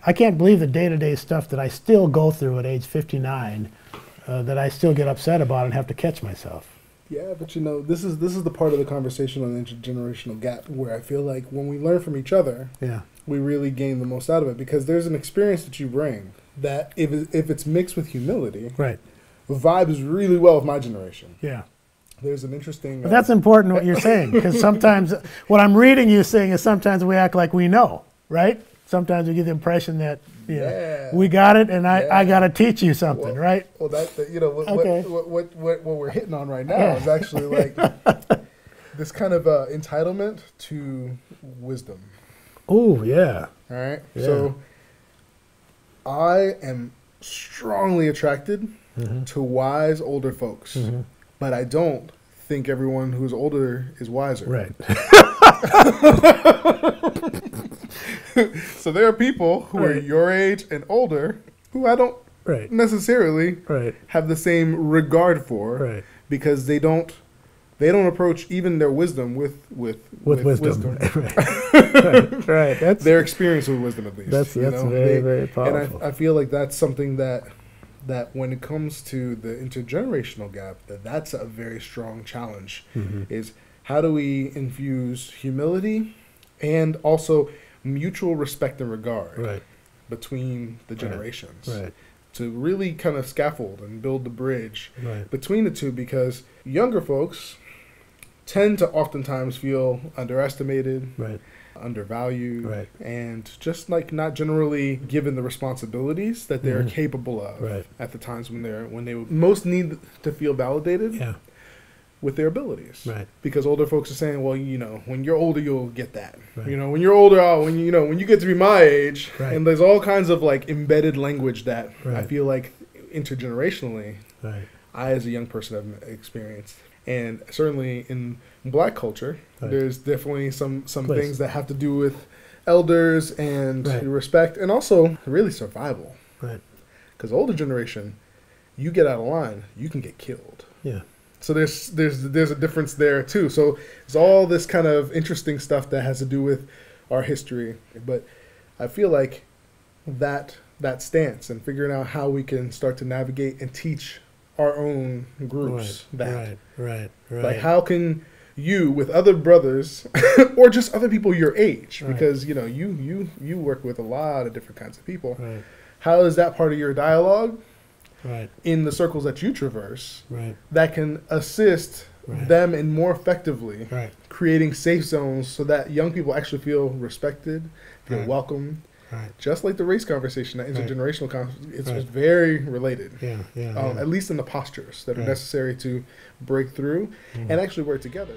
I can't believe the day-to-day stuff that I still go through at age 59 that I still get upset about and have to catch myself. Yeah, but you know, this is the part of the conversation on the intergenerational gap where I feel like when we learn from each other, Yeah. we really gain the most out of it, because there's an experience that you bring that if it's mixed with humility, Right. vibes really well with my generation. Yeah. There's an interesting... But that's important what you're saying, because sometimes what I'm reading you saying is sometimes we act like we know, right? Sometimes we get the impression that we got it, and I got to teach you something, right? Well, that you know what we're hitting on right now is actually like this kind of entitlement to wisdom. Oh yeah. All right. Yeah. So I am strongly attracted to wise older folks, but I don't think everyone who's older is wiser. Right. So there are people who are your age and older who I don't necessarily have the same regard for, because they don't approach even their wisdom with wisdom. Right. That's their experience with wisdom, at least. That's very powerful. And I feel like that's something that when it comes to the intergenerational gap, that's a very strong challenge. Is how do we infuse humility and also mutual respect and regard between the generations to really kind of scaffold and build the bridge between the two, because younger folks tend to oftentimes feel underestimated, undervalued, and just like not generally given the responsibilities that they're capable of at the times when they most need to feel validated with their abilities. Because older folks are saying, well, you know, when you're older, you'll get that. You know, when you're older, when you get to be my age, and there's all kinds of like embedded language that I feel like intergenerationally, I as a young person have experienced. And certainly in Black culture, there's definitely some things that have to do with elders and respect, and also really survival. Because older generation, you get out of line, you can get killed. So there's a difference there too. So it's all this kind of interesting stuff that has to do with our history. But I feel like that stance and figuring out how we can start to navigate and teach our own groups that. Like how can you with other brothers or just other people your age, because you know you work with a lot of different kinds of people. How is that part of your dialogue? In the circles that you traverse, that can assist them in more effectively creating safe zones so that young people actually feel respected, feel welcome. Just like the race conversation, that intergenerational conversation, it's very related. At least in the postures that are necessary to break through and actually work together.